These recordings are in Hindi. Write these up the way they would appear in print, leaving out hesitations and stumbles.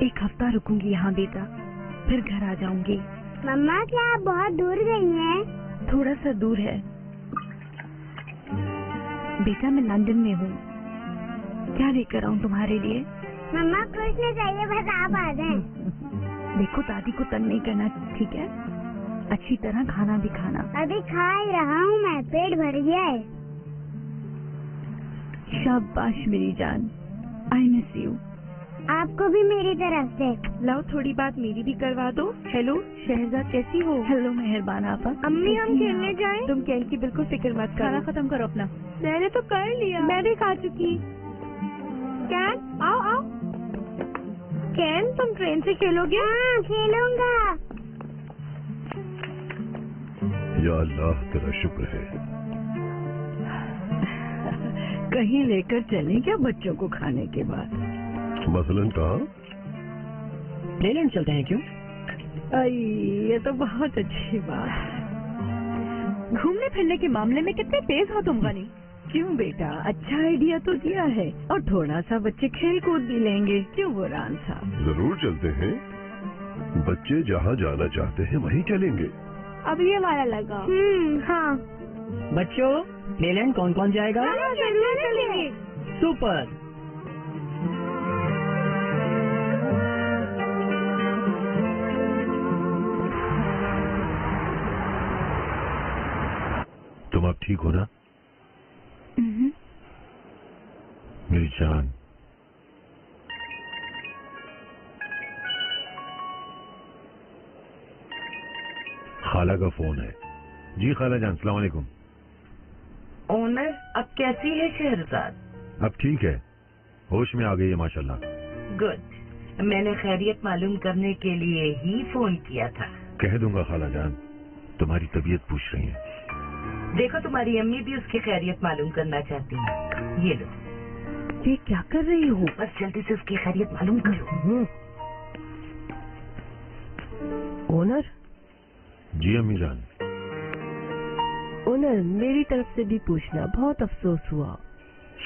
1 हफ्ता रुकूंगी यहाँ बेटा, फिर घर आ जाऊंगी। मम्मा क्या आप बहुत दूर गई हैं? थोड़ा सा दूर है बेटा, मैं लंदन में हूँ। क्या लेकर आऊँ तुम्हारे लिए? मम्मा कुछ नहीं चाहिए, बस आप आ जाएं। देखो दादी को तंग नहीं करना, ठीक है? अच्छी तरह खाना भी खाना। अभी खा ही रहा हूँ मैं, पेट भर गया है। शाबाश मेरी जान, आई मिस यू। आपको भी मेरी तरफ से। लाओ थोड़ी बात मेरी भी करवा दो। हेलो शहजाद, कैसी हो? हेलो मेहरबान आपा। अम्मी हम खेलने जाएं? तुम कैन की बिल्कुल फिक्र मत करो। खाना खत्म करो अपना। मैंने तो कर लिया। मैं भी खा चुकी। कैन आओ आओ। कैन तुम ट्रेन से खेलोगे? हाँ खेलूंगा। या अल्लाह तेरा शुक्र है। कहीं लेकर चलें क्या बच्चों को खाने के बाद? मसलन कहाँ? लेलैंड चलते हैं क्यों? ये तो बहुत अच्छी बात। घूमने फिरने के मामले में कितने तेज हो तुम गनी। क्यों बेटा, अच्छा आइडिया तो दिया है, और थोड़ा सा बच्चे खेल कूद भी लेंगे। क्यों बुरहान साहब? जरूर चलते हैं, बच्चे जहाँ जाना चाहते हैं वहीं चलेंगे। अब ये वाला लगा। हाँ। बच्चों, लेलैंड कौन कौन जाएगा? जरूर चलेंगे। सुपर। तुम अब ठीक हो ना मेरी जान? खाला का फोन है। जी खाला जान, अस्सलाम वालेकुम। ओनर, अब कैसी है शहरजाद? अब ठीक है, होश में आ गई है माशाल्लाह। गुड, मैंने खैरियत मालूम करने के लिए ही फोन किया था। कह दूंगा खाला जान, तुम्हारी तबीयत पूछ रही है। देखो तुम्हारी अम्मी भी उसकी खैरियत मालूम करना चाहती है। ये लो। ये क्या कर रही हो? बस जल्दी से उसकी खैरियत मालूम करो। ओनर। जी अम्मी जान। ओनर, मेरी तरफ से भी पूछना, बहुत अफसोस हुआ।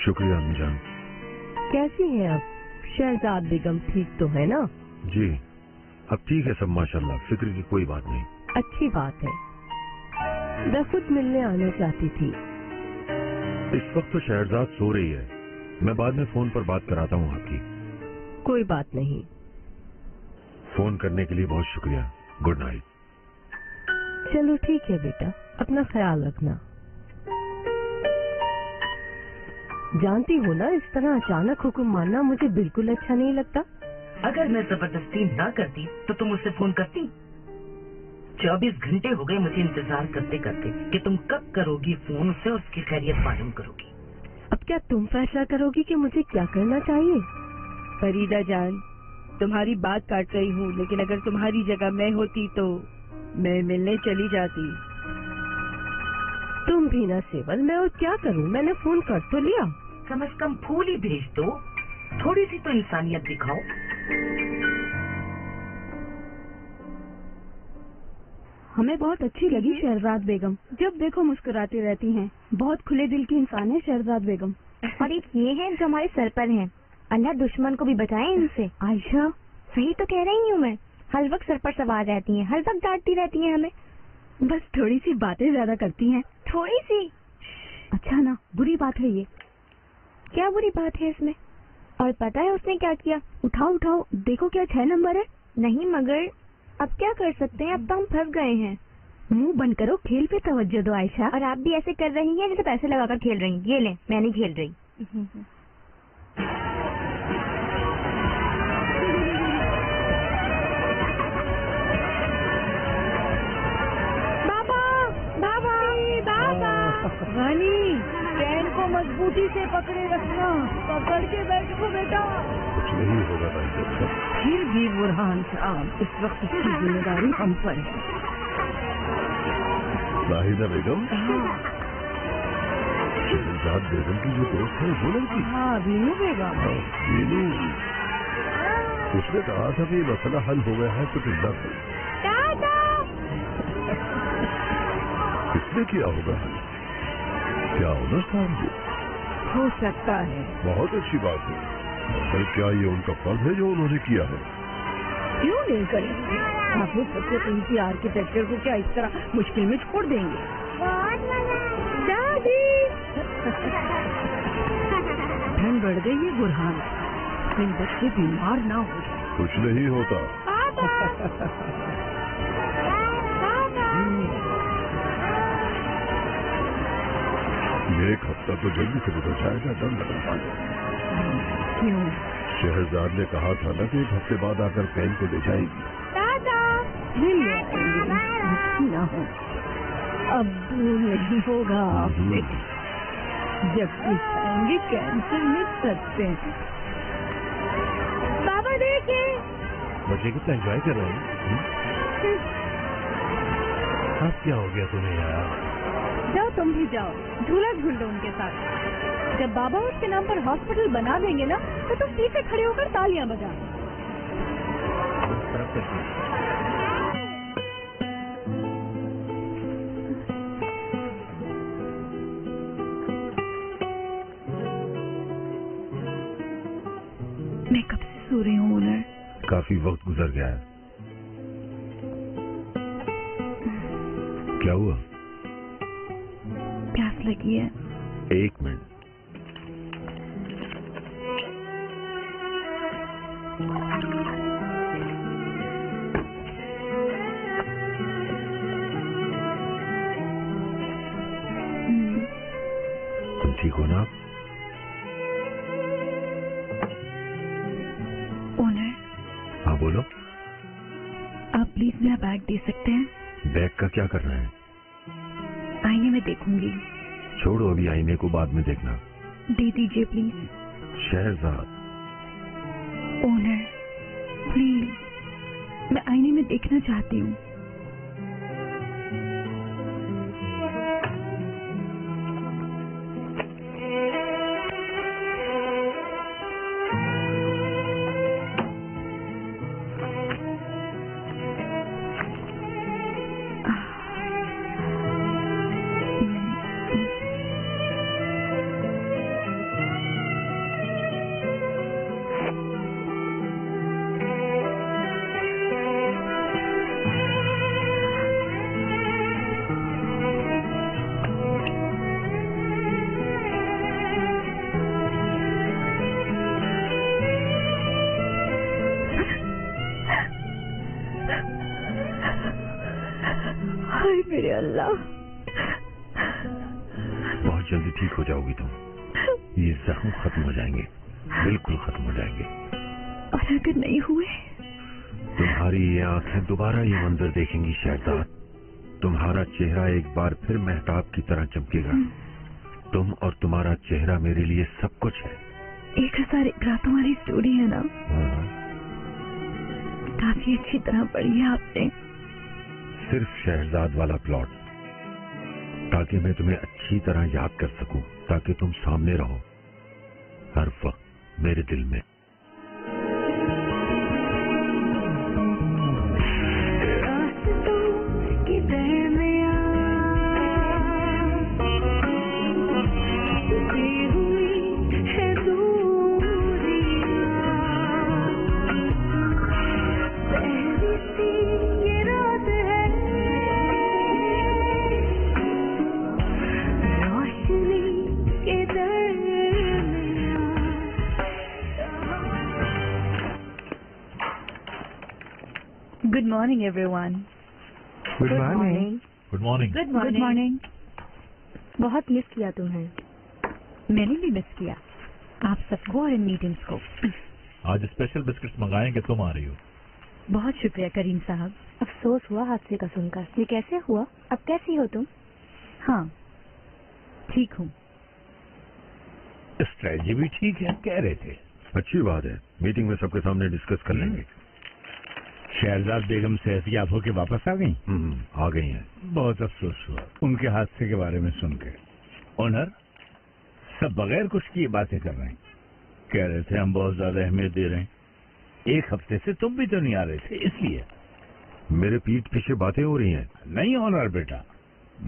शुक्रिया अम्मी जान। कैसी हैं अब? शहजाद बेगम ठीक तो है ना? जी अब ठीक है सब माशाल्लाह, फिक्र की कोई बात नहीं। अच्छी बात है। मैं खुद मिलने आना चाहती थी। इस वक्त तो शहरजाद सो रही है, मैं बाद में फोन पर बात कराता हूँ आपकी। कोई बात नहीं। फोन करने के लिए बहुत शुक्रिया। Good night. चलो ठीक है बेटा, अपना ख्याल रखना। जानती हो ना, इस तरह अचानक हुक्म मानना मुझे बिल्कुल अच्छा नहीं लगता। अगर मैं जबरदस्ती ना करती तो तुम मुझसे फोन करती? 24 घंटे हो गए मुझे इंतजार करते करते कि तुम कब करोगी फोन उससे और उसकी खैरियत मालूम करोगी। अब क्या तुम फैसला करोगी कि मुझे क्या करना चाहिए? फरीदा जान, तुम्हारी बात काट रही हूँ, लेकिन अगर तुम्हारी जगह मैं होती तो मैं मिलने चली जाती। तुम भी ना सेवल, मैं और क्या करूँ? मैंने फोन कर तो लिया। कम से कम फूल ही भेज दो, थोड़ी सी तो इंसानियत दिखाओ। हमें बहुत अच्छी लगी शहरजाद बेगम, जब देखो मुस्कुराती रहती हैं। बहुत खुले दिल की इंसान है शहरजाद बेगम। और एक ये है जो हमारे सर पर है, अल्लाह दुश्मन को भी बचाए इनसे। आयशा, सही तो कह रही हूँ मैं, हर वक्त सर पर सवार रहती हैं, हर वक्त डांटती रहती हैं हमें। बस थोड़ी सी बातें ज्यादा करती हैं। थोड़ी सी? अच्छा ना, बुरी बात है ये। क्या बुरी बात है इसमें? और पता है उसने क्या किया? उठाओ उठाओ, देखो क्या 6 नंबर है। नहीं मगर अब क्या कर सकते हैं, अब तो हम फंस गए हैं। मुंह बंद करो, खेल पे तवज्जो दो आयशा। और आप भी ऐसे कर रही हैं जैसे पैसे लगाकर खेल रही हैं। ये ले, मैं नहीं खेल रही। बाबा बाबा बाबा, रानी चैन को मजबूती से पकड़े रखना, पकड़ के बैठो बेटा। कुछ नहीं होगा भाई साहब। फिर भी बुरहान साहब, इस वक्त की जिम्मेदारी हम पर है। नाहिदा बेगम, शहरजाद बेगम की जो दोस्त है वो लड़की। हाँ, वीनू बेगम। वीनू, उसने कहा था कि मसला हल हो गया है तो चिंता करो। किसने किया होगा हल? क्या ओनर साहब जी? हो सकता है। बहुत अच्छी बात है, पर क्या ये उनका फर्ज है जो उन्होंने किया है? क्यों नहीं करेंगे? आप लोग सबसे कीमती आर्किटेक्चर को क्या इस तरह मुश्किल में छोड़ देंगे? दादी ठंड बढ़ गई है बुरहान, कहीं बच्चे बीमार ना हो। कुछ नहीं होता। एक हफ्ता तो जल्दी से गुजर जाएगा, डर लग रहा है। क्यों? शहरजाद ने कहा था ना कि एक हफ्ते बाद आकर बहन को ले जाएगी। नहीं आएंगे, ना हो। अब दूर नहीं होगा आपसे, जब आएंगे कैंसर में सकते हैं। बाबा देखे बच्चे कितना एंजॉय कर रहे हैं। अब क्या हो गया तुम्हें यार? जाओ तुम भी जाओ, झूला झूल लो उनके साथ। जब बाबा उसके नाम पर हॉस्पिटल बना देंगे ना, तो तुम पीछे खड़े होकर तालियां बजा। मैं कब से सो रही हूँ ओनर? काफी वक्त गुजर गया है। क्या हुआ? प्यास लगी है। 1 मिनट। तुम ठीक हो ना? ओनर। हाँ बोलो। आप प्लीज मेरा बैग दे सकते हैं? बैग का क्या करना है? आईने में देखूंगी। छोड़ो अभी आईने को, बाद में देखना। दे दीजिए प्लीज। शहरजाद। ओनर प्लीज, मैं आईने में देखना चाहती हूँ। हाय मेरे अल्लाह, बहुत जल्दी ठीक हो जाओगी तुम। ये जख्म खत्म हो जाएंगे, बिल्कुल खत्म हो जाएंगे। और अगर नहीं हुए? तुम्हारी ये आंखें दोबारा ये मंजर देखेंगी शहजाद। तुम्हारा चेहरा एक बार फिर महताब की तरह चमकेगा। तुम और तुम्हारा चेहरा मेरे लिए सब कुछ है। 1001 रातों वाली स्टोरी है ना? काफी अच्छी तरह पढ़ी है आपने। सिर्फ शहजाद वाला प्लॉट, ताकि मैं तुम्हें अच्छी तरह याद कर सकूं, ताकि तुम सामने रहो हर वक्त मेरे दिल में। Good morning everyone. Good morning. Good morning. Good morning. बहुत मिस किया तुम्हें। मैंने भी मिस किया आप सबको और इन मीटिंग्स को। आज स्पेशल बिस्किट्स मंगाएंगे, तुम आ रही हो। बहुत शुक्रिया करीम साहब। अफसोस हुआ हादसे का सुनकर। ये कैसे हुआ? अब कैसी हो तुम? हाँ ठीक हूँ। स्ट्रेटजी भी ठीक है, कह रहे थे। अच्छी बात है, मीटिंग में सबके सामने डिस्कस कर लेंगे। शहरजाद बेगम सेहतियाब होके वापस आ गई? आ गई हैं। बहुत अफसोस हुआ उनके हादसे के बारे में सुन के। ओनर सब बगैर कुछ किए बातें कर रहे हैं। कह रहे थे हम बहुत ज्यादा अहमियत दे रहे हैं। 1 हफ्ते से तुम भी तो नहीं आ रहे थे, इसलिए। मेरे पीठ पीछे बातें हो रही हैं। नहीं ओनर बेटा,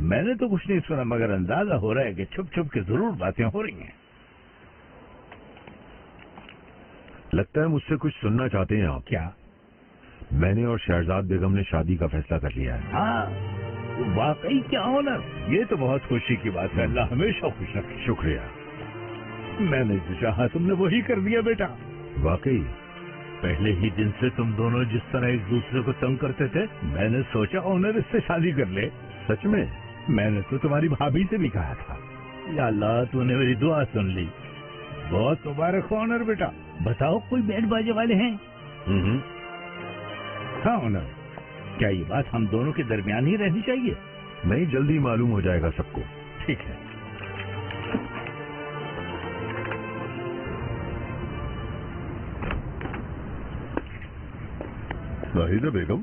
मैंने तो कुछ नहीं सुना, मगर अंदाजा हो रहा है कि छुप छुप के जरूर बातें हो रही हैं। लगता है मुझसे कुछ सुनना चाहते हैं आप। क्या? मैंने और शहजाद बेगम ने शादी का फैसला कर लिया है। हाँ वाकई क्या ऑनर, ये तो बहुत खुशी की बात है। अल्लाह हमेशा खुश रखे। शुक्रिया। मैंने जो चाहा तुमने वही कर दिया बेटा। वाकई पहले ही दिन से तुम दोनों जिस तरह एक दूसरे को तंग करते थे, मैंने सोचा ऑनर इससे शादी कर ले। सच में? मैंने तो तुम्हारी भाभी से भी कहा था। या अल्लाह, तूने मेरी दुआ सुन ली। बहुत मुबारक हो ऑनर बेटा। बताओ कोई बैंड बाजे वाले हैं? हाँ ऑनर, क्या ये बात हम दोनों के दरमियान ही रहनी चाहिए? नहीं, जल्दी मालूम हो जाएगा सबको। ठीक है। नाहिदा बेगम,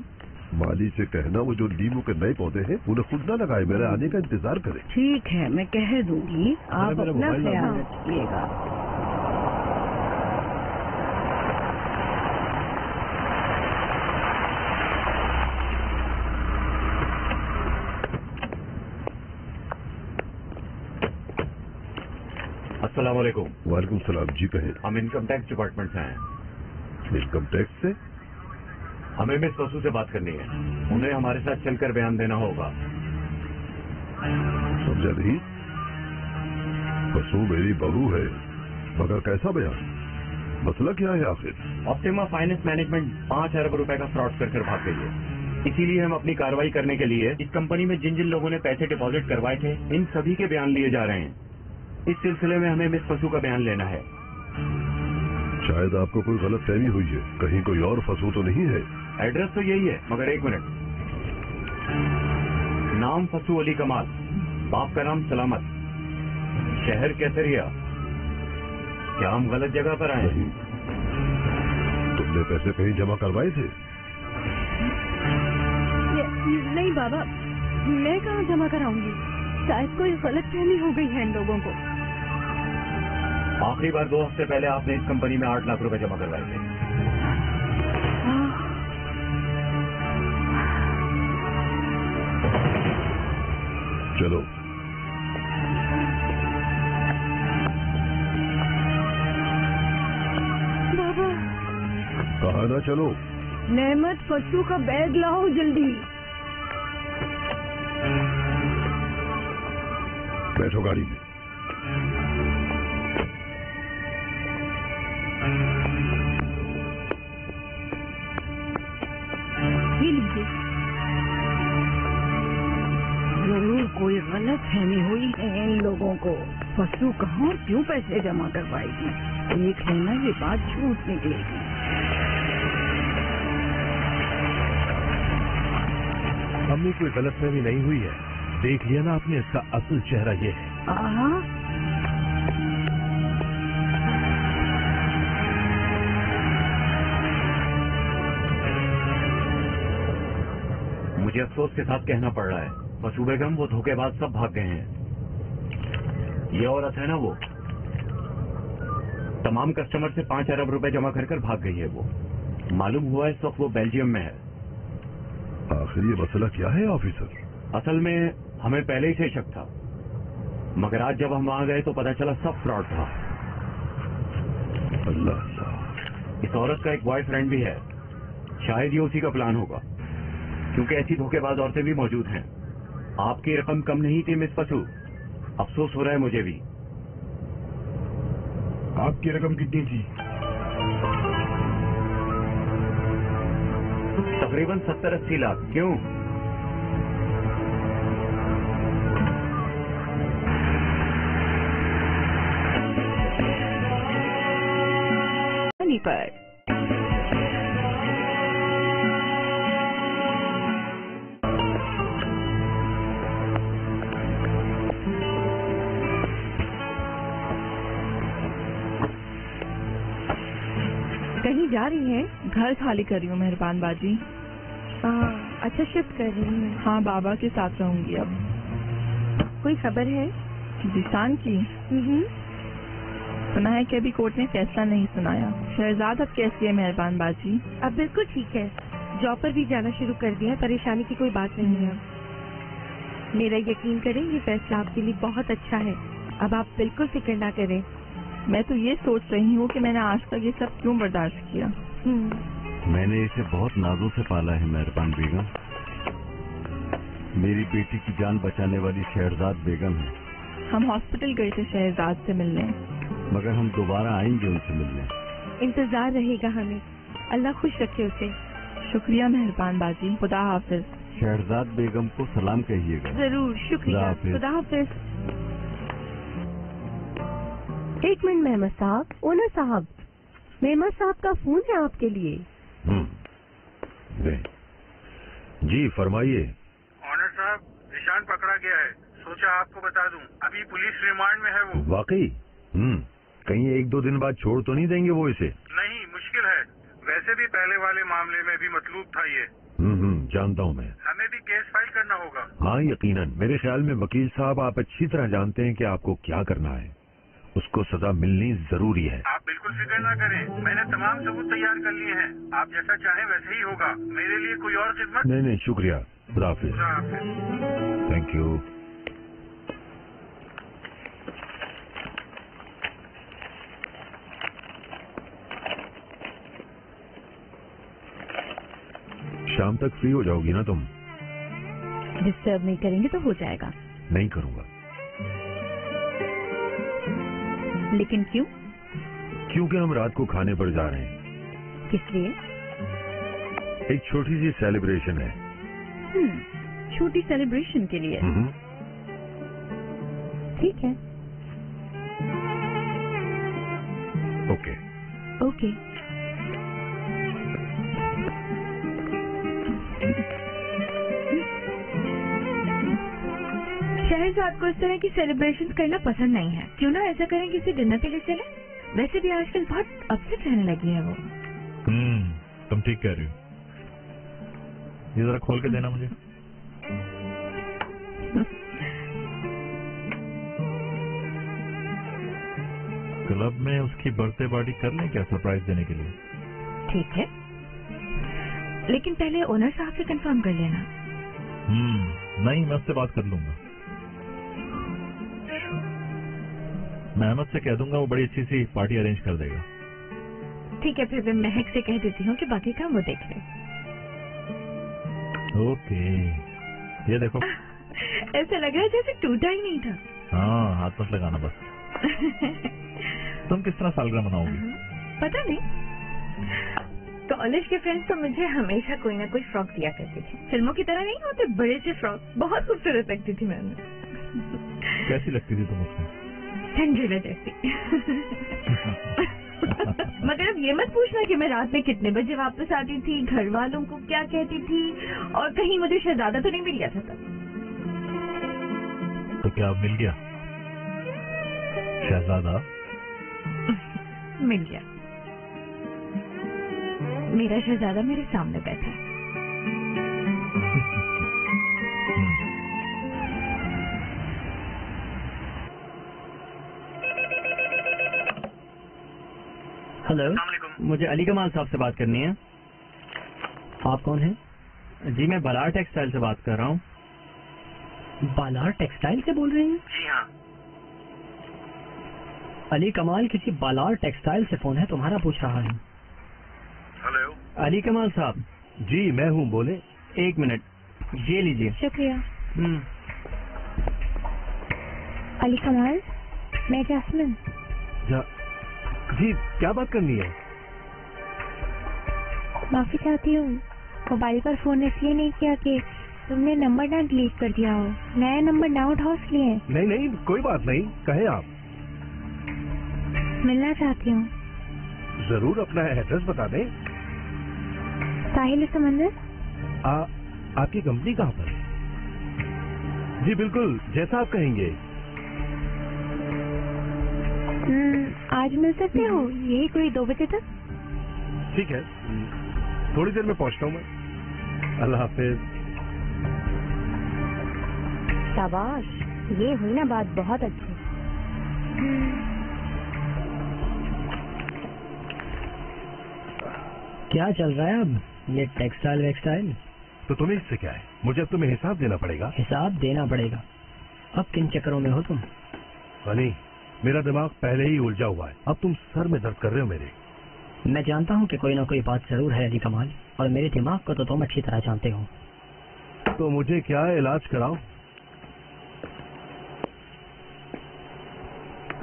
माली से कहना वो जो नींबू के नए पौधे हैं उन्हें खुद ना लगाए, मेरे आने का इंतजार करे। ठीक है, मैं कह दूंगी। आप मेरा अपना मोबाइल ख्याल नंबर। रखिएगा। अस्सलाम वालेकुम। वालेकुम सलाम जी, कहे। हम इनकम टैक्स डिपार्टमेंट से हैं। इनकम टैक्स से? हमें मिस वसू से बात करनी है। उन्हें हमारे साथ चलकर बयान देना होगा। समझा नहीं। वसू मेरी बहू है, मगर कैसा बयान? मसला क्या है आखिर? ऑप्टिमा फाइनेंस मैनेजमेंट 5 अरब रुपए का फ्रॉड कर भाग गई है। इसीलिए हम अपनी कार्रवाई करने के लिए इस कंपनी में जिन जिन लोगों ने पैसे डिपॉजिट करवाए थे, इन सभी के बयान लिए जा रहे हैं। इस सिलसिले में हमें मिस वसू का बयान लेना है। शायद आपको कोई गलत फहमी हुई है, कहीं कोई और फसू तो नहीं है? एड्रेस तो यही है, मगर 1 मिनट। नाम फसू अली कमाल, बाप का नाम सलामत, शहर कैसरिया। क्या हम गलत जगह पर आए? नहीं। तुमने पैसे कहीं जमा करवाए थे? नहीं बाबा, मैं कहाँ जमा कराऊंगी? शायद कोई गलत फहमी हो गई है इन लोगों को। आखिरी बार 2 हफ्ते पहले आपने इस कंपनी में 8 लाख रुपए जमा करवाए थे। चलो। बाबा, कहा ना चलो। नेमत फसू का बैग लाओ जल्दी। बैठो गाड़ी में। ये लीजिए। जरूर कोई गलत फहमी हुई है इन लोगों को। फसू कहाँ और क्यों पैसे जमा करवाएगी? देख लेना, ये बात झूठ निकलेगी। हमें कोई गलतफहमी नहीं हुई है। देख लिया ना आपने, इसका असल चेहरा ये है। मुझे अफसोस के साथ कहना पड़ रहा है, फसू बेगम वो धोखेबाज सब भाग गए हैं। ये औरत है ना, वो तमाम कस्टमर से 5 अरब रुपए जमा कर भाग गई है। वो मालूम हुआ इस वक्त वो बेल्जियम में है। आखिर ये मसला क्या है ऑफिसर? असल में हमें पहले ही से शक था, मगर आज जब हम वहां गए तो पता चला सब फ्रॉड था। अल्लाह अल्लाह। इस औरत का एक बॉयफ्रेंड भी है, शायद ये उसी का प्लान होगा, क्योंकि ऐसी धोखेबाज औरतें भी मौजूद हैं। आपकी रकम कम नहीं थी मिस फसू, अफसोस हो रहा है मुझे भी। आपकी रकम कितनी थी? तकरीबन 70-80 लाख। क्यों? पर कहीं जा रही हैं? घर खाली कर रही हूँ मेहरबान बाजी। अच्छा, शिफ्ट कर रही हूँ। हाँ, बाबा के साथ रहूंगी अब। कोई खबर है? जिसान की सुना है कि अभी कोर्ट ने फैसला नहीं सुनाया। शहजाद अब कैसी है मेहरबान बाजी? अब बिल्कुल ठीक है, जॉब पर भी जाना शुरू कर दिया है। परेशानी की कोई बात नहीं है। मेरा यकीन करें, ये फैसला आपके लिए बहुत अच्छा है। अब आप बिल्कुल फिक्र ना करें। मैं तो ये सोच रही हूँ कि मैंने आज तक ये सब क्यों बर्दाश्त किया। मैंने इसे बहुत नाजों से पाला है मेहरबान बेगम। मेरी बेटी की जान बचाने वाली शहरजाद बेगम है। हम हॉस्पिटल गए थे शहजाद से मिलने। मगर हम दोबारा आएंगे उनसे मिलने। इंतजार रहेगा हमें। अल्लाह खुश रखे उसे। शुक्रिया मेहरबान बाजी, खुदा हाफिज। शहरजाद बेगम को सलाम कहिएगा। जरूर, शुक्रिया, खुदा हाफिज। खुदा हाफिज। एक मिनट मेहमद साहब। ओनर साहब, मेहमद साहब का फोन है आपके लिए। जी फरमाइए। ऑनर साहब, निशान पकड़ा गया है। सोचा आपको बता दूं, अभी पुलिस रिमांड में है वो। वाकई? कहीं 1-2 दिन बाद छोड़ तो नहीं देंगे वो इसे? नहीं, मुश्किल है। वैसे भी पहले वाले मामले में भी मतलूब था ये। जानता हूँ मैं। हमें भी केस फाइल करना होगा। हाँ यकीनन। मेरे ख्याल में वकील साहब आप अच्छी तरह जानते हैं कि आपको क्या करना है। उसको सजा मिलनी जरूरी है। आप बिल्कुल फिक्र ना करें, मैंने तमाम सबूत तैयार कर लिए हैं। आप जैसा चाहें वैसे ही होगा। मेरे लिए कोई और खिदमत? नहीं, शुक्रिया। खुदा हाफिज। खुदा हाफिज। Thank you. शाम तक फ्री हो जाओगी ना तुम? डिस्टर्ब नहीं करेंगे तो हो जाएगा। नहीं करूंगा। लेकिन क्यों? क्योंकि हम रात को खाने पर जा रहे हैं। किस लिए? एक छोटी सी सेलिब्रेशन है। छोटी सेलिब्रेशन के लिए? ठीक है। ओके। ओके। शहरजाद को इस तरह की सेलिब्रेशन करना पसंद नहीं है। क्यों ना ऐसा करें किसी डिनर के लिए चले? वैसे भी आजकल बहुत अपसेट रहने लगी है वो। तुम ठीक कह रही हो। ये जरा खोल के देना मुझे। क्लब में उसकी बर्थडे पार्टी कर लें क्या, सरप्राइज देने के लिए? ठीक है, लेकिन पहले ओनर साहब से कंफर्म कर लेना। नहीं, मैं उससे बात कर लूंगा। मैं अहमद से कह दूंगा, वो बड़ी अच्छी सी पार्टी अरेंज कर देगा। ठीक है, फिर मैं महक से कह देती हूँ कि बाकी काम वो देख ले। ओके। ये देखो। ऐसा लग रहा है जैसे टूटा ही नहीं था। हाँ, हाथ मत लगाना बस। तुम किस तरह सालगिरह मनाओगी? पता नहीं। कॉलेज के फ्रेंड्स तो मुझे हमेशा कोई ना कोई फ्रॉक दिया करती थी। फिल्मों की तरह नहीं होते बड़े से फ्रॉक, बहुत खूबसूरत लगती थी मैंने। कैसी लगती थी तुम उसमें? सिंड्रेला जैसी। मगर अब ये मत पूछना कि मैं रात में कितने बजे वापस आती थी, घर वालों को क्या कहती थी, और कहीं मुझे शहजादा तो नहीं मिल गया था तब। तो क्या अब मिल गया शहजादा? मिल गया। मेरा शहजादा मेरे सामने बैठा है। हेलो, मुझे अली कमाल साहब से बात करनी है। आप कौन हैं? जी, मैं बालार टेक्सटाइल से बात कर रहा हूँ। बालार टेक्सटाइल से बोल रहे हैं? जी हाँ। अली कमाल किसी बालार टेक्सटाइल से फोन है तुम्हारा पूछ रहा है। हेलो, अली कमाल साहब। जी मैं हूँ, बोले। एक मिनट, ये लीजिए। शुक्रिया। अली कमाल, मैं जैस्मिन। जी, क्या बात करनी है? माफी चाहती हूँ, मोबाइल पर फोन इसलिए नहीं किया कि तुमने नंबर ना डिलीट कर दिया हो। नया नंबर ना उठाओ इसलिए। नहीं, कोई बात नहीं, कहे आप। मिलना चाहती हूँ। जरूर, अपना एड्रेस बता दें। साहिल समंदर। आपकी कंपनी कहाँ पर है? जी बिल्कुल, जैसा आप कहेंगे। आज मिल सकते हो? यही कोई 2 बजे तक। ठीक है, थोड़ी देर में पहुंचता हूँ मैं। अल्लाह हाफिज। शाबाश, ये हुई ना बात बहुत अच्छी। क्या चल रहा है अब? ये टेक्सटाइल वेक्सटाइल? तो तुम्हें इससे क्या है? मुझे अब तुम्हें हिसाब देना पड़ेगा। हिसाब देना पड़ेगा? अब किन चक्करों में हो तुम? बनी, मेरा दिमाग पहले ही उलझा हुआ है। अब तुम सर में दर्द कर रहे हो मेरे। मैं जानता हूँ कि कोई ना कोई बात जरूर है अली कमाल, और मेरे दिमाग को तो तुम अच्छी तरह जानते हो। तो मुझे क्या इलाज कराओ?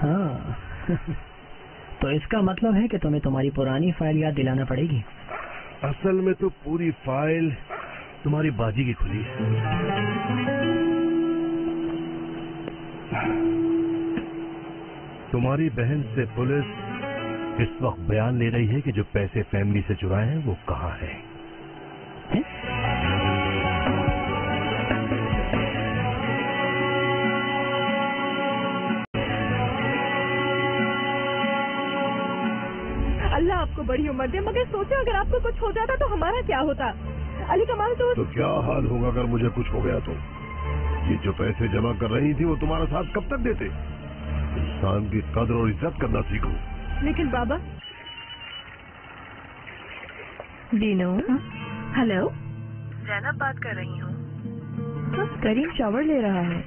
हाँ तो इसका मतलब है कि तुम्हें तुम्हारी पुरानी फाइल याद दिलाना पड़ेगी। असल में तो पूरी फाइल तुम्हारी बाजी की खुली है। तुम्हारी बहन से पुलिस इस वक्त बयान ले रही है कि जो पैसे फैमिली से चुराए हैं वो कहाँ है? अल्लाह आपको बड़ी उम्र दे, मगर सोचो अगर आपको कुछ हो जाता तो हमारा क्या होता? अली कमाल तो क्या हाल होगा अगर मुझे कुछ हो गया तो? ये जो पैसे जमा कर रही थी वो तुम्हारा साथ कब तक देते? इंसान की कदर और इज्जत करना सीखो। लेकिन बाबा। दीनू। हेलो, जैनब बात कर रही हूँ। करीम शावर ले रहा है।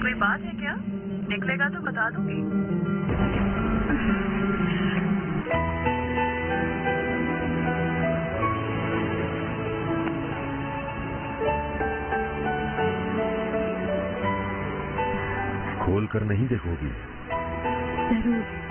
कोई बात है क्या? निकलेगा तो बता दूंगी। खोल कर नहीं देखोगी? जरूर।